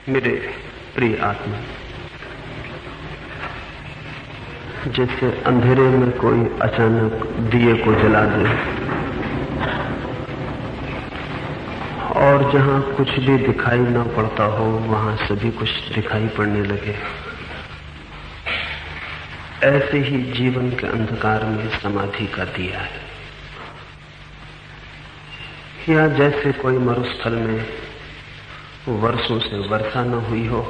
मेरे प्रिय आत्मा, जैसे अंधेरे में कोई अचानक दिए को जला दे और जहां कुछ भी दिखाई न पड़ता हो वहां सभी कुछ दिखाई पड़ने लगे, ऐसे ही जीवन के अंधकार में समाधि का दिया है। या जैसे कोई मरुस्थल में वर्षों से वर्षा न हुई हो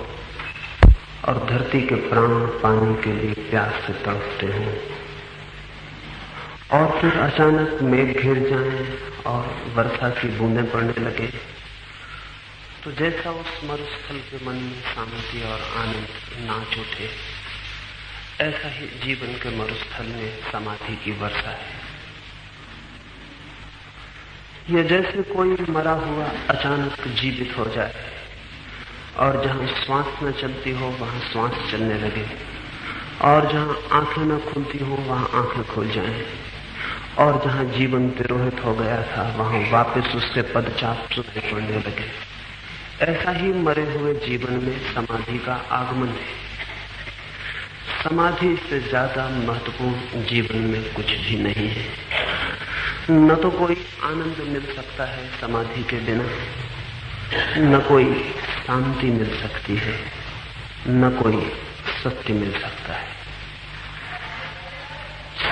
और धरती के प्राण पानी के लिए प्यास से तड़पते हों और फिर अचानक मेघ घिर जाएं और वर्षा की बूंदें पड़ने लगे, तो जैसा उस मरुस्थल के मन में शांति और आनंद नाच उठे, ऐसा ही जीवन के मरुस्थल में समाधि की वर्षा है। यह जैसे कोई मरा हुआ अचानक जीवित हो जाए और जहां श्वास न चलती हो वहां श्वास चलने लगे, और जहां आंखें न खुलती हो वहां आंखें खुल जाएं, और जहां जीवन तिरोहित हो गया था वहां वापस उसके पदचाप सुनाई पड़ने लगे, ऐसा ही मरे हुए जीवन में समाधि का आगमन है। समाधि से ज्यादा महत्वपूर्ण जीवन में कुछ भी नहीं है। न तो कोई आनंद मिल सकता है समाधि के बिना, न कोई शांति मिल सकती है, न कोई सत्य मिल सकता है।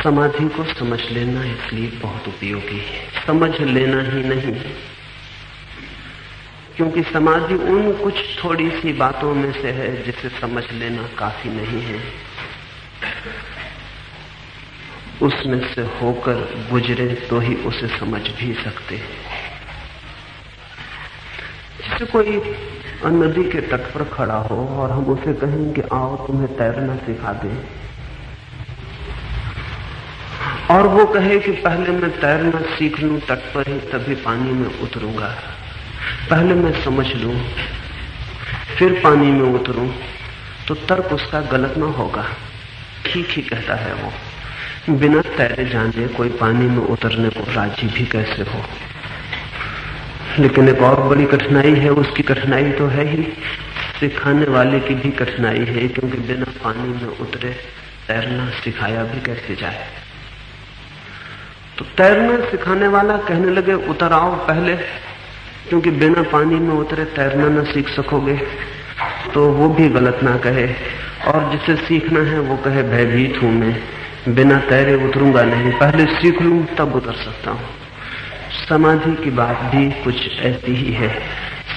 समाधि को समझ लेना इसलिए बहुत उपयोगी है। समझ लेना ही नहीं, क्योंकि समाधि उन कुछ थोड़ी सी बातों में से है जिसे समझ लेना काफी नहीं है। उसमें से होकर गुजरे तो ही उसे समझ भी सकते हैं। जैसे कोई नदी के तट पर खड़ा हो और हम उसे कहें कि आओ तुम्हें तैरना सिखा दें, और वो कहे कि पहले मैं तैरना सीख लूं तट पर ही तभी पानी में उतरूंगा, पहले मैं समझ लूं फिर पानी में उतरूं, तो तर्क उसका गलत ना होगा, ठीक ही कहता है वो। बिना तैरे जाने कोई पानी में उतरने को राजी भी कैसे हो। लेकिन एक और बड़ी कठिनाई है, उसकी कठिनाई तो है ही, सिखाने वाले की भी कठिनाई है, क्योंकि बिना पानी में उतरे तैरना सिखाया भी कैसे जाए। तो तैरना सिखाने वाला कहने लगे उतर आओ पहले, क्योंकि बिना पानी में उतरे तैरना न सीख सकोगे, तो वो भी गलत ना कहे, और जिसे सीखना है वो कहे भयभीत हूं मैं, बिना तैरे उतरूंगा नहीं, पहले सीख लूं तब उतर सकता हूं। समाधि की बात भी कुछ ऐसी ही है।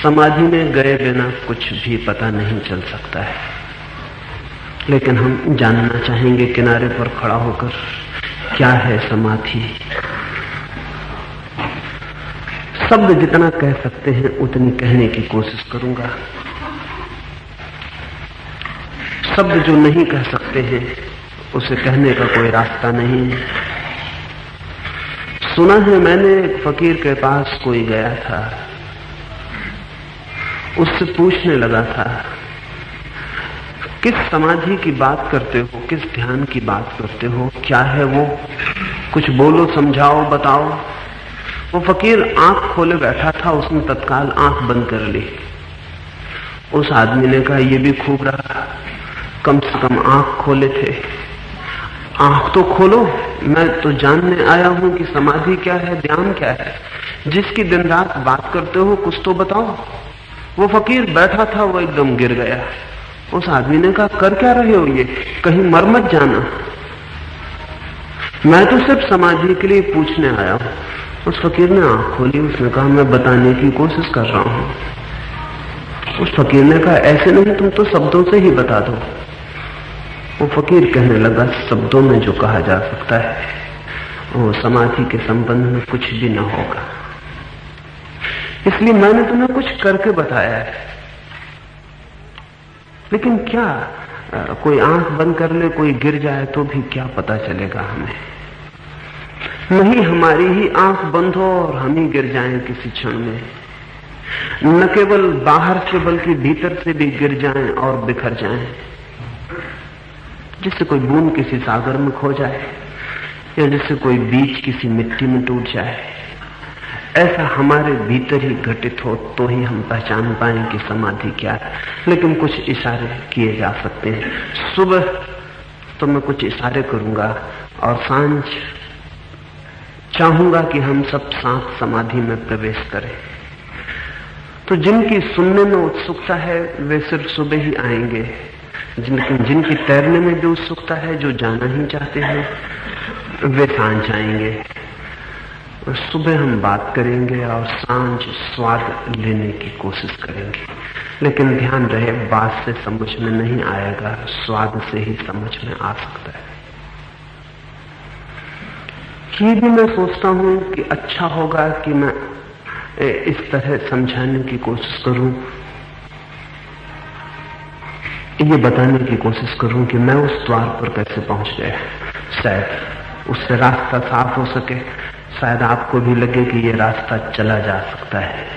समाधि में गए बिना कुछ भी पता नहीं चल सकता है। लेकिन हम जानना चाहेंगे किनारे पर खड़ा होकर, क्या है समाधि। शब्द जितना कह सकते हैं उतनी कहने की कोशिश करूंगा। शब्द जो नहीं कह सकते हैं उसे कहने का कोई रास्ता नहीं है। सुना है मैंने, एक फकीर के पास कोई गया था, उससे पूछने लगा था किस समाधि की बात करते हो, किस ध्यान की बात करते हो, क्या है वो, कुछ बोलो, समझाओ, बताओ। वो फकीर आंख खोले बैठा था, उसने तत्काल आंख बंद कर ली। उस आदमी ने कहा ये भी खूब रहा, कम से कम आंख खोले थे, आंख तो खोलो, मैं तो जानने आया हूं कि समाधि क्या है, ध्यान क्या है। जिसकी दिन रात बात करते हो कुछ तो बताओ। वो फकीर बैठा था, वो एकदम गिर गया। उस आदमी ने कहा कर क्या रहे हो ये, कहीं मर मत जाना, मैं तो सिर्फ समाधि के लिए पूछने आया हूं। उस फकीर ने आंख खोली, उसने कहा मैं बताने की कोशिश कर रहा हूं। उस फकीर ने कहा ऐसे नहीं, तुम तो शब्दों से ही बता दो। वो फकीर कहने लगा शब्दों में जो कहा जा सकता है वो समाधि के संबंध में कुछ भी न होगा, इसलिए मैंने तुम्हें कुछ करके बताया है। लेकिन क्या, कोई आंख बंद कर ले, कोई गिर जाए तो भी क्या पता चलेगा हमें। नहीं हमारी ही आंख बंद हो और हम ही गिर जाएं किसी क्षण में, न केवल बाहर से बल्कि भीतर से भी गिर जाएं और बिखर जाएं, जिससे कोई बूंद किसी सागर में खो जाए, या जैसे कोई बीज किसी मिट्टी में टूट जाए, ऐसा हमारे भीतर ही घटित हो तो ही हम पहचान पाएं कि समाधि क्या है। लेकिन कुछ इशारे किए जा सकते हैं। सुबह तो मैं कुछ इशारे करूंगा और सांझ चाहूंगा कि हम सब साथ समाधि में प्रवेश करें। तो जिनकी सुनने में उत्सुकता है वे सिर्फ सुबह ही आएंगे, जिनकी तैरने में भी उत्सुकता है, जो जाना ही चाहते हैं, वे सांझ आएंगे। और सुबह हम बात करेंगे और सांझ स्वाद लेने की कोशिश करेंगे। लेकिन ध्यान रहे, बात से समझ में नहीं आएगा, स्वाद से ही समझ में आ सकता है। ये भी मैं सोचता हूं कि अच्छा होगा कि मैं इस तरह समझाने की कोशिश करूं, ये बताने की कोशिश करूं कि मैं उस द्वार पर कैसे पहुंच गया। शायद उससे रास्ता साफ हो सके, शायद आपको भी लगे कि ये रास्ता चला जा सकता है।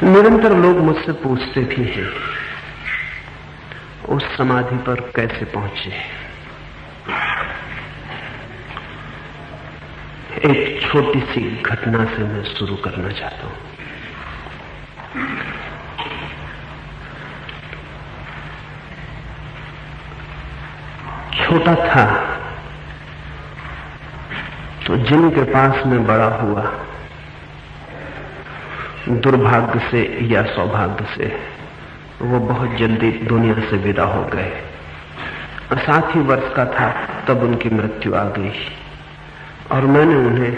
निरंतर लोग मुझसे पूछते भी हैं उस समाधि पर कैसे पहुंचे। एक छोटी सी घटना से मैं शुरू करना चाहता हूं। छोटा था तो जिनके पास में बड़ा हुआ, दुर्भाग्य से या सौभाग्य से वो बहुत जल्दी दुनिया से विदा हो गए। 7 ही वर्ष का था तब उनकी मृत्यु आ गई और मैंने उन्हें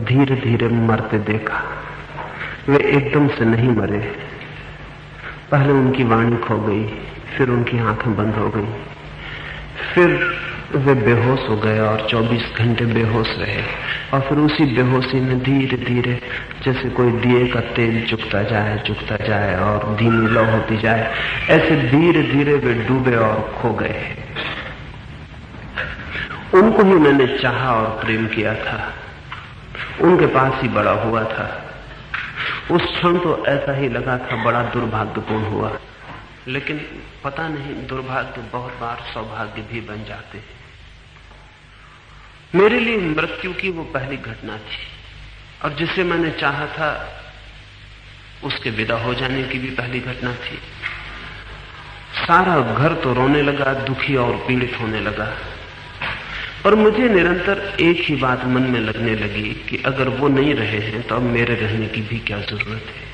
धीरे धीरे मरते देखा। वे एकदम से नहीं मरे, पहले उनकी वाणी खो गई, फिर उनकी आंखें बंद हो गई, फिर वे बेहोश हो गए और 24 घंटे बेहोश रहे। और फिर उसी बेहोशी में धीरे धीरे जैसे कोई दिए का तेल चुकता जाए और धीमी लौ होती जाए, ऐसे धीरे धीरे वे डूबे और खो गए। उनको ही मैंने चाहा और प्रेम किया था, उनके पास ही बड़ा हुआ था। उस क्षण तो ऐसा ही लगा था बड़ा दुर्भाग्यपूर्ण हुआ, लेकिन पता नहीं दुर्भाग्य बहुत बार सौभाग्य भी बन जाते हैं। मेरे लिए मृत्यु की वो पहली घटना थी और जिसे मैंने चाहा था उसके विदा हो जाने की भी पहली घटना थी। सारा घर तो रोने लगा, दुखी और पीड़ित होने लगा, पर मुझे निरंतर एक ही बात मन में लगने लगी कि अगर वो नहीं रहे हैं तो अब मेरे रहने की भी क्या जरूरत है।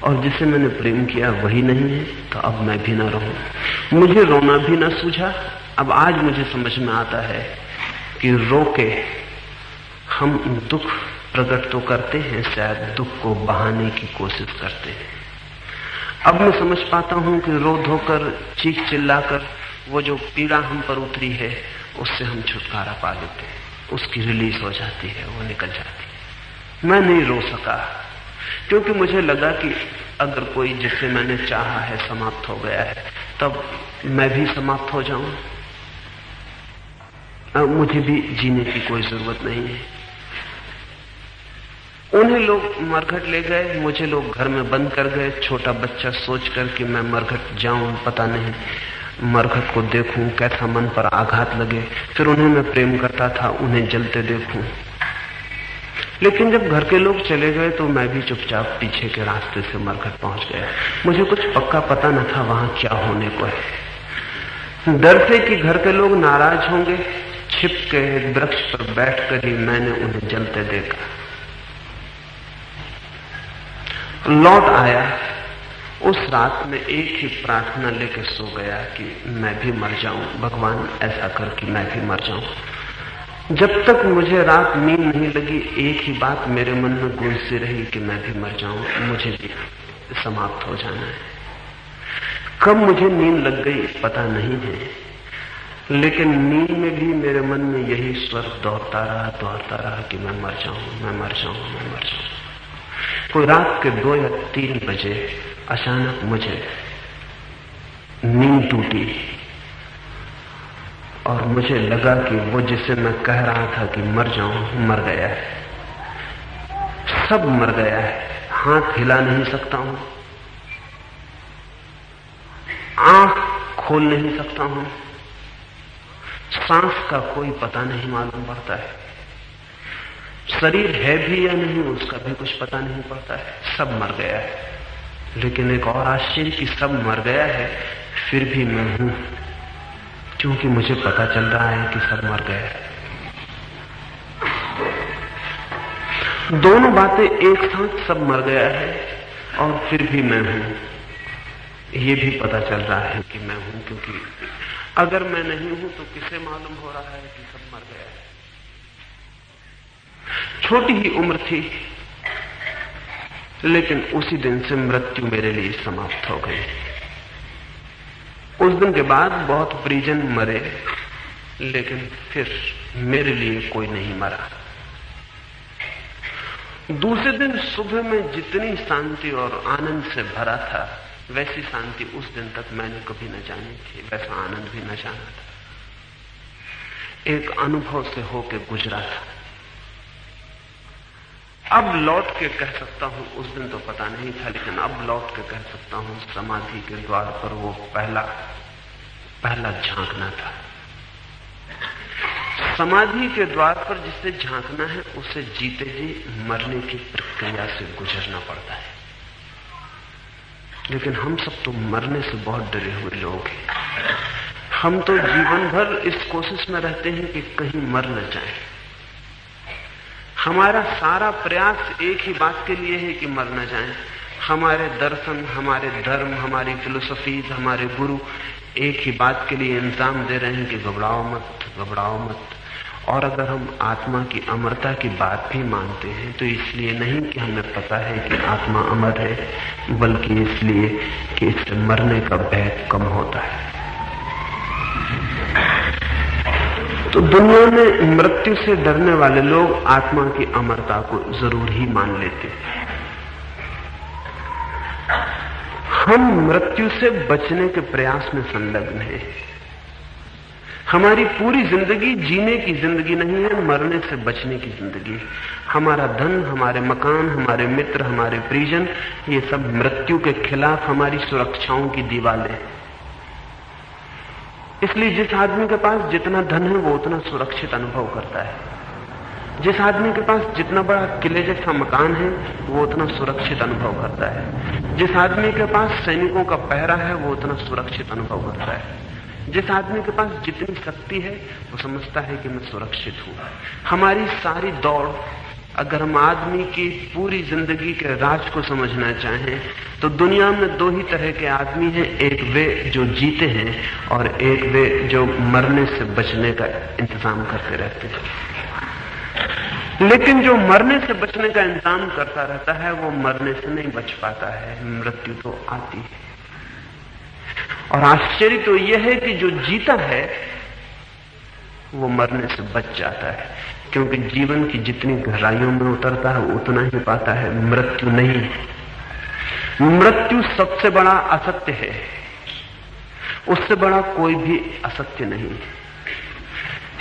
और जिसे मैंने प्रेम किया वही नहीं है तो अब मैं भी ना रहूं। मुझे रोना भी ना सूझा। अब आज मुझे समझ में आता है कि रो के हम दुख प्रकट तो करते हैं, शायद दुख को बहाने की कोशिश करते हैं। अब मैं समझ पाता हूं कि रो धोकर चीख चिल्लाकर वो जो पीड़ा हम पर उतरी है उससे हम छुटकारा पा लेते हैं, उसकी रिलीज हो जाती है, वो निकल जाती है। मैं नहीं रो सका क्योंकि मुझे लगा कि अगर कोई जिसे मैंने चाहा है समाप्त हो गया है तब मैं भी समाप्त हो जाऊं, मुझे भी जीने की कोई जरूरत नहीं है। उन्हें लोग मरघट ले गए, मुझे लोग घर में बंद कर गए। छोटा बच्चा सोचकर कि मैं मरघट जाऊं, पता नहीं मरघट को देखूं, कैसा मन पर आघात लगे। फिर उन्हें मैं प्रेम करता था, उन्हें जलते देखूं। लेकिन जब घर के लोग चले गए तो मैं भी चुपचाप पीछे के रास्ते से मरघट पहुंच गया। मुझे कुछ पक्का पता न था वहां क्या होने को है। डर से कि घर के लोग नाराज होंगे, छिप के वृक्ष पर बैठकर ही मैंने उन्हें जलते देखा। लौट आया, उस रात में एक ही प्रार्थना लेकर सो गया कि मैं भी मर जाऊं, भगवान ऐसा कर कि मैं भी मर जाऊं। जब तक मुझे रात नींद नहीं लगी एक ही बात मेरे मन में गूंजती रही कि मैं भी मर जाऊं, मुझे भी समाप्त हो जाना है। कब मुझे नींद लग गई पता नहीं है, लेकिन नींद में भी मेरे मन में यही स्वर दौड़ता रहा कि मैं मर जाऊं, मैं मर जाऊं, मैं मर जाऊं। कोई रात के 2 या 3 बजे अचानक मुझे नींद टूटी और मुझे लगा कि वो जिसे मैं कह रहा था कि मर जाऊं, मर गया है। सब मर गया है। हाथ हिला नहीं सकता हूं, आंख खोल नहीं सकता हूं, सांस का कोई पता नहीं मालूम पड़ता है, शरीर है भी या नहीं उसका भी कुछ पता नहीं पड़ता है, सब मर गया है। लेकिन एक और आश्चर्य कि सब मर गया है फिर भी मैं हूं, क्योंकि मुझे पता चल रहा है कि सब मर गया है। दोनों बातें एक साथ, सब मर गया है और फिर भी मैं हूं, ये भी पता चल रहा है कि मैं हूं, क्योंकि अगर मैं नहीं हूं तो किसे मालूम हो रहा है कि सब मर गया है। छोटी ही उम्र थी, लेकिन उसी दिन से मृत्यु मेरे लिए समाप्त हो गई। उस दिन के बाद बहुत परिजन मरे, लेकिन फिर मेरे लिए कोई नहीं मरा। दूसरे दिन सुबह में जितनी शांति और आनंद से भरा था, वैसी शांति उस दिन तक मैंने कभी न जानी थी, वैसा आनंद भी न जाना था। एक अनुभव से होके गुजरा था। अब लौट के कह सकता हूं, उस दिन तो पता नहीं था, लेकिन अब लौट के कह सकता हूं, समाधि के द्वार पर वो पहला झांकना था। समाधि के द्वार पर जिसे झांकना है, उसे जीते जी मरने की प्रक्रिया से गुजरना पड़ता है। लेकिन हम सब तो मरने से बहुत डरे हुए लोग हैं। हम तो जीवन भर इस कोशिश में रहते हैं कि कहीं मर न जाए। हमारा सारा प्रयास एक ही बात के लिए है कि मर न जाए। हमारे दर्शन, हमारे धर्म, हमारी फिलोसफीज, हमारे गुरु एक ही बात के लिए इंतजाम दे रहे हैं कि घबराओ मत, घबराओ मत। और अगर हम आत्मा की अमरता की बात भी मानते हैं तो इसलिए नहीं कि हमें पता है कि आत्मा अमर है, बल्कि इसलिए कि इससे मरने का भय कम होता है। तो दुनिया में मृत्यु से डरने वाले लोग आत्मा की अमरता को जरूर ही मान लेते हैं। हम मृत्यु से बचने के प्रयास में संलग्न हैं। हमारी पूरी जिंदगी जीने की जिंदगी नहीं है, मरने से बचने की जिंदगी। हमारा धन, हमारे मकान, हमारे मित्र, हमारे परिजन, ये सब मृत्यु के खिलाफ हमारी सुरक्षाओं की दीवारें। इसलिए जिस आदमी के पास जितना धन है वो उतना सुरक्षित अनुभव करता है। जिस आदमी के पास जितना बड़ा किले जैसा मकान है वो उतना सुरक्षित अनुभव करता है। जिस आदमी के पास सैनिकों का पहरा है वो उतना सुरक्षित अनुभव करता है। जिस आदमी के पास जितनी शक्ति है वो समझता है कि मैं सुरक्षित हूं। हमारी सारी दौड़, अगर हम आदमी की पूरी जिंदगी के राज को समझना चाहें तो दुनिया में दो ही तरह के आदमी हैं। एक वे जो जीते हैं और एक वे जो मरने से बचने का इंतजाम करते रहते हैं। लेकिन जो मरने से बचने का इंतजाम करता रहता है वो मरने से नहीं बच पाता है, मृत्यु तो आती है। और आश्चर्य तो यह है कि जो जीता है वो मरने से बच जाता है, क्योंकि जीवन की जितनी गहराइयों में उतरता है उतना ही पाता है, मृत्यु नहीं। मृत्यु सबसे बड़ा असत्य है, उससे बड़ा कोई भी असत्य नहीं।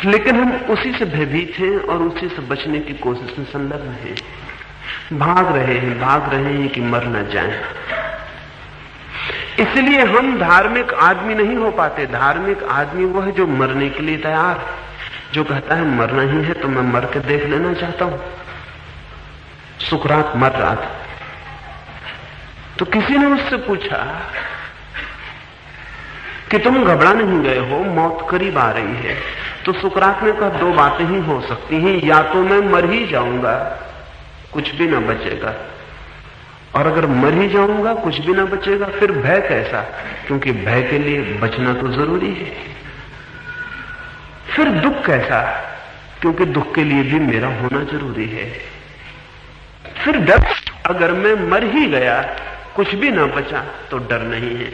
लेकिन हम उसी से भयभीत हैं और उसी से बचने की कोशिश में संलग्न हैं। भाग रहे हैं कि मर न जाएं। इसलिए हम धार्मिक आदमी नहीं हो पाते। धार्मिक आदमी वो है जो मरने के लिए तैयार है, जो कहता है मरना ही है तो मैं मर के देख लेना चाहता हूं। सुकरात मर रहा था तो किसी ने उससे पूछा कि तुम घबरा नहीं गए हो, मौत करीब आ रही है। तो सुकरात ने कहा दो बातें ही हो सकती हैं, या तो मैं मर ही जाऊंगा, कुछ भी ना बचेगा, और अगर मर ही जाऊंगा कुछ भी ना बचेगा, फिर भय कैसा, क्योंकि भय के लिए बचना तो जरूरी है। फिर दुख कैसा, क्योंकि दुख के लिए भी मेरा होना जरूरी है। फिर डर, अगर मैं मर ही गया कुछ भी ना बचा तो डर नहीं है,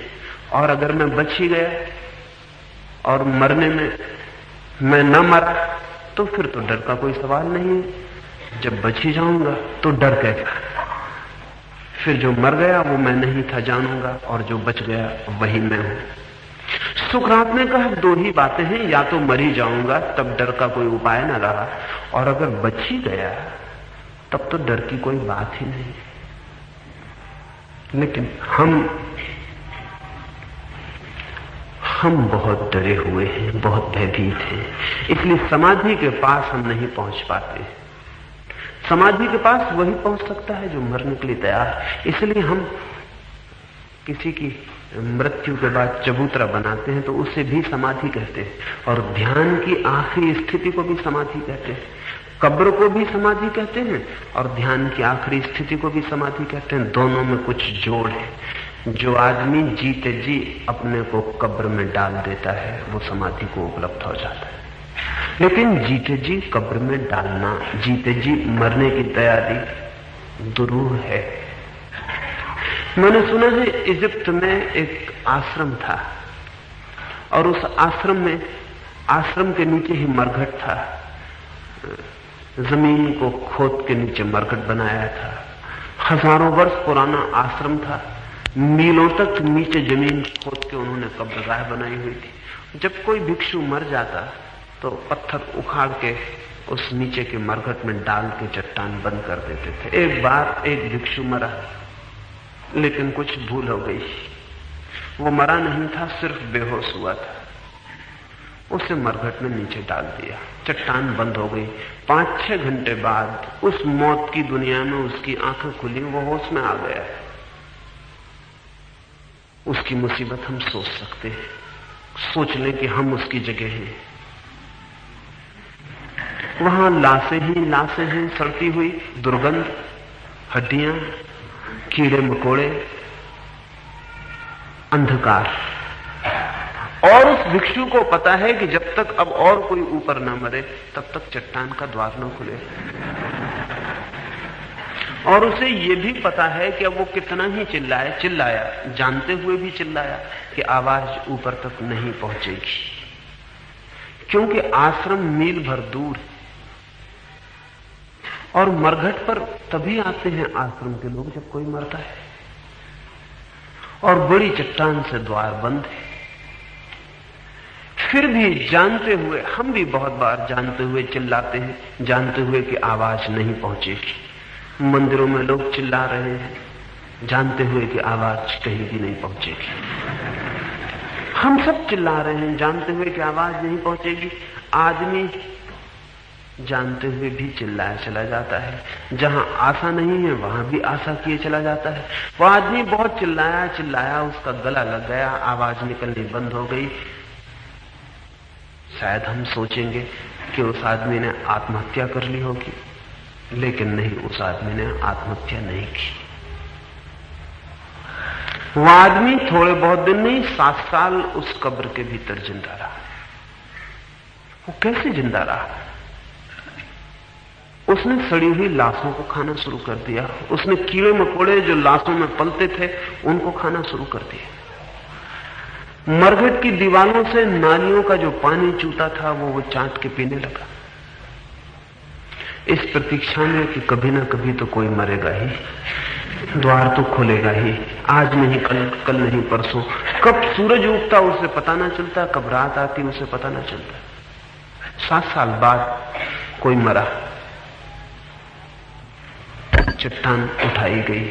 और अगर मैं बच ही गया और मरने में मैं न मरा तो फिर तो डर का कोई सवाल नहीं है। जब बच ही जाऊंगा तो डर कैसा, फिर जो मर गया वो मैं नहीं था जानूंगा, और जो बच गया वही मैं हूं। सुकरात ने कहा दो ही बातें हैं, या तो मर ही जाऊंगा तब डर का कोई उपाय न रहा, और अगर बच ही गया तब तो डर की कोई बात ही नहीं। लेकिन हम बहुत डरे हुए हैं, बहुत भयभीत हैं, इसलिए समाधि के पास हम नहीं पहुंच पाते। समाधि के पास वही पहुंच सकता है जो मरने के लिए तैयार है। इसलिए हम किसी की मृत्यु के बाद चबूतरा बनाते हैं तो उसे भी समाधि कहते हैं, और ध्यान की आखिरी स्थिति को भी समाधि कहते हैं। कब्र को भी समाधि कहते हैं और ध्यान की आखिरी स्थिति को भी समाधि कहते हैं। दोनों में कुछ जोड़ है। जो आदमी जीते जी अपने को कब्र में डाल देता है वो समाधि को उपलब्ध हो जाता है, लेकिन जीते जी कब्र में डालना, जीते जी मरने की तैयारी दुरूह है। मैंने सुना है इजिप्ट में एक आश्रम था और उस आश्रम के नीचे ही मरघट था। जमीन को खोद के नीचे मरघट बनाया था। हजारों वर्ष पुराना आश्रम था। मीलों तक नीचे जमीन खोद के उन्होंने कब्रगाह बनाई हुई थी। जब कोई भिक्षु मर जाता तो पत्थर उखाड़ के उस नीचे के मरघट में डाल के चट्टान बंद कर देते थे। एक बार एक भिक्षु मरा, लेकिन कुछ भूल हो गई। वो मरा नहीं था, सिर्फ बेहोश हुआ था। उसे मरघट में नीचे डाल दिया, चट्टान बंद हो गई। 5-6 घंटे बाद उस मौत की दुनिया में उसकी आंखें खुली, वो होश में आ गया। उसकी मुसीबत हम सोच सकते हैं, सोच लें कि हम उसकी जगह हैं। वहां लाशें ही लाशें हैं, सड़ती हुई, दुर्गंध, हड्डियां, कीड़े मकोड़े, अंधकार। और उस भिक्षु को पता है कि जब तक अब और कोई ऊपर न मरे तब तक चट्टान का द्वार न खुले। और उसे यह भी पता है कि अब वो कितना ही चिल्लाया, जानते हुए भी चिल्लाया कि आवाज ऊपर तक नहीं पहुंचेगी, क्योंकि आश्रम मील भर दूर है। और मरघट पर तभी आते हैं आश्रम के लोग जब कोई मरता है, और बड़ी चट्टान से द्वार बंद है। फिर भी जानते हुए, हम भी बहुत बार जानते हुए चिल्लाते हैं, जानते हुए कि आवाज नहीं पहुंचेगी। मंदिरों में लोग चिल्ला रहे हैं, जानते हुए कि आवाज कहीं भी नहीं पहुंचेगी। हम सब चिल्ला रहे हैं, जानते हुए कि आवाज नहीं पहुंचेगी। आदमी जानते हुए भी चिल्लाया चला जाता है। जहां आशा नहीं है वहां भी आशा किए चला जाता है। वो आदमी बहुत चिल्लाया, उसका गला लग गया, आवाज निकलनी बंद हो गई। शायद हम सोचेंगे कि उस आदमी ने आत्महत्या कर ली होगी, लेकिन नहीं, उस आदमी ने आत्महत्या नहीं की। वो आदमी थोड़े बहुत दिन नहीं, 7 साल उस कब्र के भीतर जिंदा रहा। वो कैसे जिंदा रहा? उसने सड़ी हुई लाशों को खाना शुरू कर दिया। उसने कीड़े मकोड़े जो लाशों में पलते थे उनको खाना शुरू कर दिया। मरघट की दीवारों से नालियों का जो पानी चूता था वो चाट के पीने लगा, इस प्रतीक्षा में कि कभी ना कभी तो कोई मरेगा ही, द्वार तो खुलेगा ही, आज नहीं कल नहीं परसों। कब सूरज उगता उसे पता ना चलता, कब रात आती उसे पता ना चलता। 7 साल बाद कोई मरा, चट्टान उठाई गई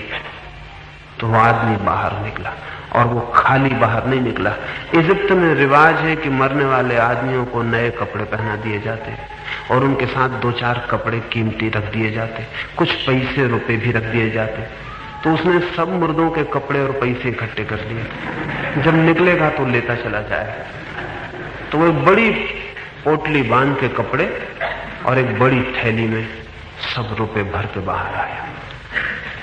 तो वो आदमी बाहर निकला, और वो खाली बाहर नहीं निकला। इजिप्ट में रिवाज है कि मरने वाले आदमियों को नए कपड़े पहना दिए जाते और उनके साथ 2-4 कपड़े कीमती रख दिए जाते, कुछ पैसे रुपए भी रख दिए जाते। तो उसने सब मुर्दों के कपड़े और पैसे इकट्ठे कर लिए। जब निकलेगा तो लेता चला जाए। तो वो बड़ी पोटली बांध के कपड़े और एक बड़ी थैली में सब रुपए भर के बाहर आया।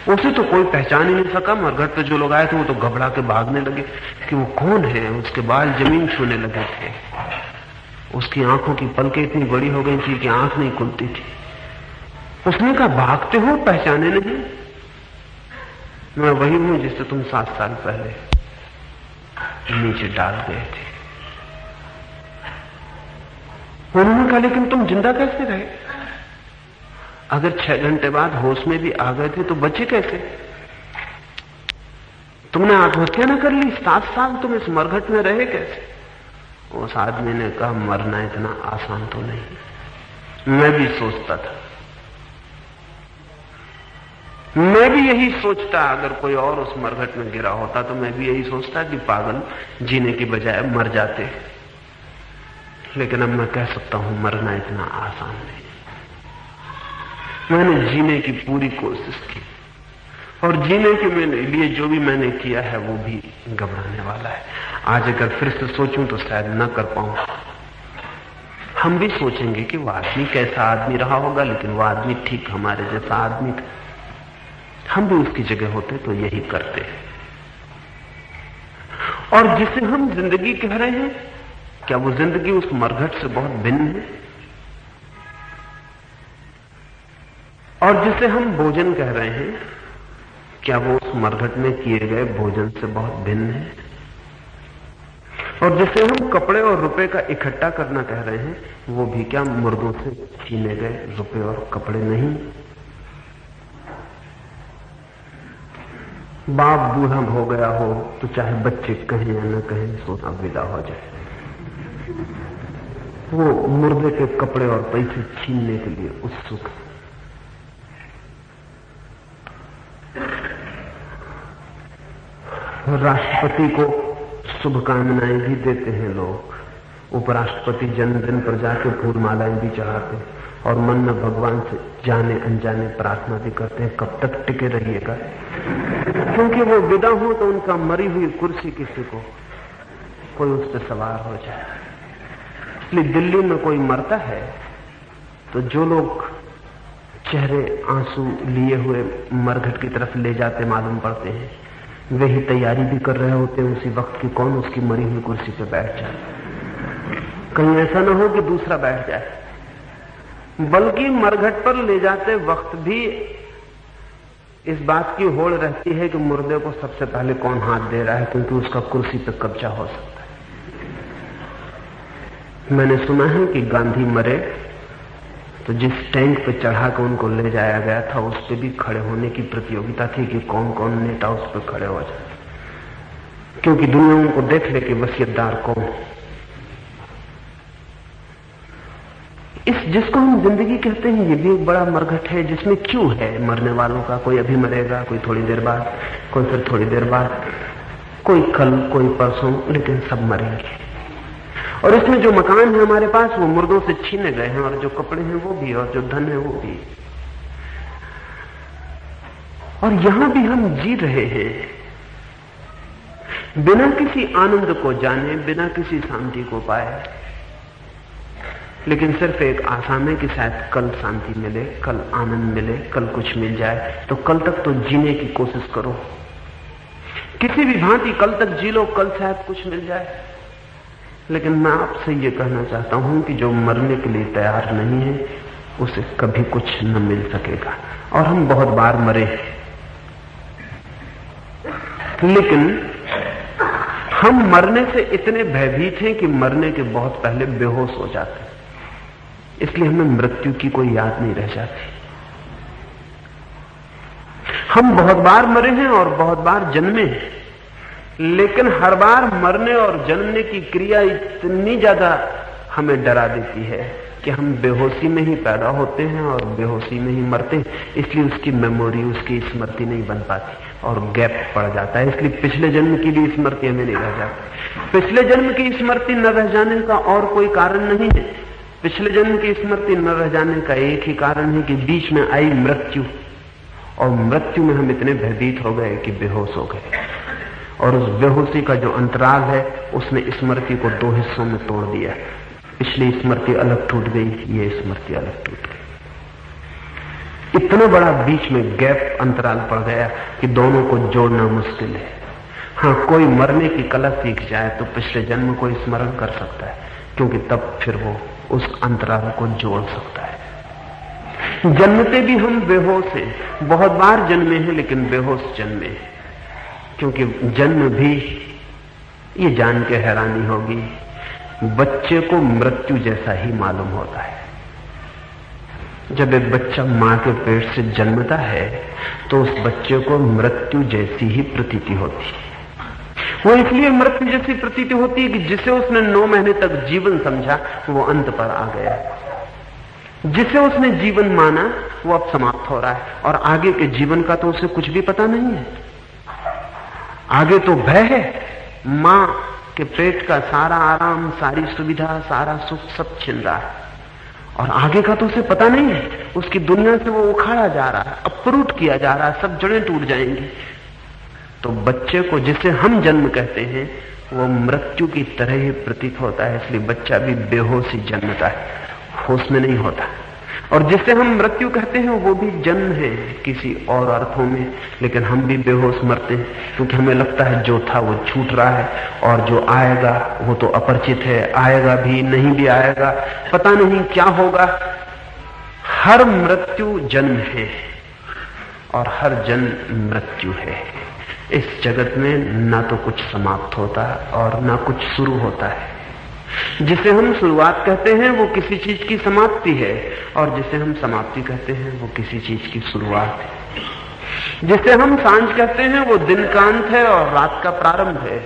उसे तो कोई पहचान ही नहीं सका। मरघट पे जो लोग आए थे वो तो घबरा के भागने लगे कि वो कौन है। उसके बाल जमीन छूने लगे थे, उसकी आंखों की पलकें इतनी बड़ी हो गई थी कि आंख नहीं खुलती थी। उसने कहा, भागते हो, पहचाने नहीं? मैं वही हूं जिससे तुम 7 साल पहले नीचे डाल गए थे। उन्होंने कहा, लेकिन तुम जिंदा कैसे रहे? अगर 6 घंटे बाद होश में भी आ गए थे तो बचे कैसे? तुमने आत्महत्या न कर ली? 7 साल तुम इस मरघट में रहे कैसे? उस आदमी ने कहा, मरना इतना आसान तो नहीं। मैं भी सोचता था मैं भी यही सोचता, अगर कोई और उस मरघट में गिरा होता तो मैं भी यही सोचता कि पागल, जीने की बजाय मर जाते। लेकिन अब मैं कह सकता हूं मरना इतना आसान नहीं। मैंने जीने की पूरी कोशिश की, और जीने के लिए जो भी मैंने किया है वो भी घबराने वाला है। आज अगर फिर से सोचूं तो शायद न कर पाऊं। हम भी सोचेंगे कि वो आदमी कैसा आदमी रहा होगा, लेकिन वो आदमी ठीक हमारे जैसा आदमी था। हम भी उसकी जगह होते तो यही करते। और जिसे हम जिंदगी कह रहे हैं, क्या वो जिंदगी उस मरघट से बहुत भिन्न है? और जिसे हम भोजन कह रहे हैं, क्या वो उस मरघट में किए गए भोजन से बहुत भिन्न है? और जिसे हम कपड़े और रुपए का इकट्ठा करना कह रहे हैं, वो भी क्या मुर्दों से छीने गए रुपए और कपड़े नहीं? बाप बूढ़ा हो गया हो तो चाहे बच्चे कहें या न कहें, सोना विदा हो जाए। वो मुर्दे के कपड़े और पैसे छीनने के लिए उत्सुक है। राष्ट्रपति को शुभकामनाएं भी देते हैं लोग, उपराष्ट्रपति जन्मदिन पर जाके फूल मालाएं भी चढ़ाते हैं, और मन में भगवान से जाने अनजाने प्रार्थना भी करते हैं कब तक टिके रहिएगा, क्योंकि वो विदा हो तो उनका मरी हुई कुर्सी किसी को कोई उस पर सवार हो जाए। इसलिए दिल्ली में कोई मरता है तो जो लोग चेहरे आंसू लिए हुए मरघट की तरफ ले जाते मालूम पड़ते हैं, वे ही तैयारी भी कर रहे होते हैं उसी वक्त की कौन उसकी मरी हुई कुर्सी पे बैठ जाए, कहीं ऐसा ना हो कि दूसरा बैठ जाए। बल्कि मरघट पर ले जाते वक्त भी इस बात की होड़ रहती है कि मुर्दे को सबसे पहले कौन हाथ दे रहा है, क्योंकि उसका कुर्सी पे कब्जा हो सकता है। मैंने सुना है कि गांधी मरे तो जिस टैंक पे चढ़ा कर उनको ले जाया गया था, उस पे भी खड़े होने की प्रतियोगिता थी कि कौन कौन नेता उस पर खड़े हो जाए, क्योंकि दुनिया उनको देख ले कि वसीयतदार कौन। इस जिसको हम जिंदगी कहते हैं, ये भी एक बड़ा मरघट है, जिसमें क्यों है मरने वालों का। कोई अभी मरेगा, कोई थोड़ी देर बाद, कोई फिर थोड़ी देर बाद, कोई कल, कोई परसों, लेकिन सब मरेंगे। और इसमें जो मकान है हमारे पास, वो मुर्दों से छीने गए हैं, और जो कपड़े हैं वो भी, और जो धन है वो भी। और यहां भी हम जी रहे हैं बिना किसी आनंद को जाने, बिना किसी शांति को पाए, लेकिन सिर्फ एक आशा में कि शायद कल शांति मिले, कल आनंद मिले, कल कुछ मिल जाए। तो कल तक तो जीने की कोशिश करो, किसी भी भांति कल तक जी लो, कल शायद कुछ मिल जाए। लेकिन मैं आपसे ये कहना चाहता हूं कि जो मरने के लिए तैयार नहीं है, उसे कभी कुछ न मिल सकेगा। और हम बहुत बार मरे, लेकिन हम मरने से इतने भयभीत हैं कि मरने के बहुत पहले बेहोश हो जाते हैं, इसलिए हमें मृत्यु की कोई याद नहीं रह जाती। हम बहुत बार मरे हैं और बहुत बार जन्मे हैं, लेकिन हर बार मरने और जन्मने की क्रिया इतनी ज्यादा हमें डरा देती है कि हम बेहोशी में ही पैदा होते हैं और बेहोशी में ही मरते हैं। इसलिए उसकी मेमोरी, उसकी स्मृति नहीं बन पाती और गैप पड़ जाता है। इसलिए पिछले जन्म की भी स्मृति हमें नहीं रह जाती। पिछले जन्म की स्मृति न रह जाने का और कोई कारण नहीं है। पिछले जन्म की स्मृति न रह जाने का एक ही कारण है कि बीच में आई मृत्यु, और मृत्यु में हम इतने भयभीत हो गए कि बेहोश हो गए, और उस बेहोशी का जो अंतराल है उसने स्मृति को दो हिस्सों में तोड़ दिया। पिछली स्मृति अलग टूट गई, ये स्मृति अलग टूट गई। इतना बड़ा बीच में गैप अंतराल पड़ गया कि दोनों को जोड़ना मुश्किल है। हाँ, कोई मरने की कला सीख जाए तो पिछले जन्म को स्मरण कर सकता है, क्योंकि तब फिर वो उस अंतराल को जोड़ सकता है। जन्मते भी हम बेहोश हैं, बहुत बार जन्मे हैं, लेकिन बेहोश जन्मे हैं, क्योंकि जन्म भी, ये जान के हैरानी होगी, बच्चे को मृत्यु जैसा ही मालूम होता है। जब एक बच्चा मां के पेट से जन्मता है तो उस बच्चे को मृत्यु जैसी ही प्रतीति होती है। वो इसलिए मृत्यु जैसी प्रतीति होती है कि जिसे उसने 9 महीने तक जीवन समझा वो अंत पर आ गया। जिसे उसने जीवन माना वो अब समाप्त हो रहा है, और आगे के जीवन का तो उसे कुछ भी पता नहीं है। आगे तो भय है, मां के पेट का सारा आराम, सारी सुविधा, सारा सुख सब छिन रहा है, और आगे का तो उसे पता नहीं है। उसकी दुनिया से वो उखाड़ा जा रहा है, अपरूट किया जा रहा है, सब जड़ें टूट जाएंगी। तो बच्चे को जिसे हम जन्म कहते हैं वो मृत्यु की तरह ही प्रतीत होता है, इसलिए बच्चा भी बेहोश ही जन्मता है, होश में नहीं होता। और जिसे हम मृत्यु कहते हैं वो भी जन्म है किसी और अर्थों में, लेकिन हम भी बेहोश मरते हैं, क्योंकि हमें लगता है जो था वो छूट रहा है, और जो आएगा वो तो अपरिचित है, आएगा भी नहीं भी आएगा, पता नहीं क्या होगा। हर मृत्यु जन्म है और हर जन्म मृत्यु है। इस जगत में ना तो कुछ समाप्त होता और ना कुछ शुरू होता है। जिसे हम शुरुआत कहते हैं वो किसी चीज की समाप्ति है, और जिसे हम समाप्ति कहते हैं वो किसी चीज की शुरुआत है। जिसे हम सांझ कहते हैं वो दिन का अंत है और रात का प्रारंभ है,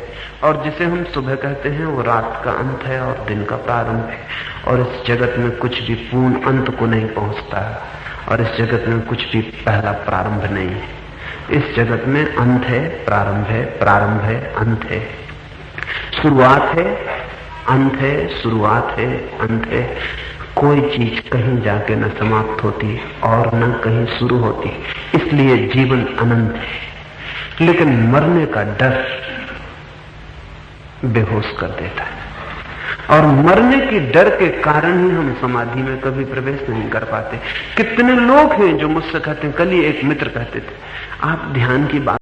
और जिसे हम सुबह कहते हैं वो रात का अंत है और दिन का प्रारंभ है। और इस जगत में कुछ भी पूर्ण अंत को नहीं पहुंचता, और इस जगत में कुछ भी पहला प्रारंभ नहीं है। इस जगत में अंत है, प्रारंभ है, प्रारंभ है, अंत है, शुरुआत है, अंत है, शुरुआत है, अंत है। कोई चीज कहीं जाके न समाप्त होती और न कहीं शुरू होती, इसलिए जीवन अनंत है। लेकिन मरने का डर बेहोश कर देता है, और मरने की डर के कारण ही हम समाधि में कभी प्रवेश नहीं कर पाते। कितने लोग हैं जो मुझसे कहते हैं, कल ही एक मित्र कहते थे, आप ध्यान की बात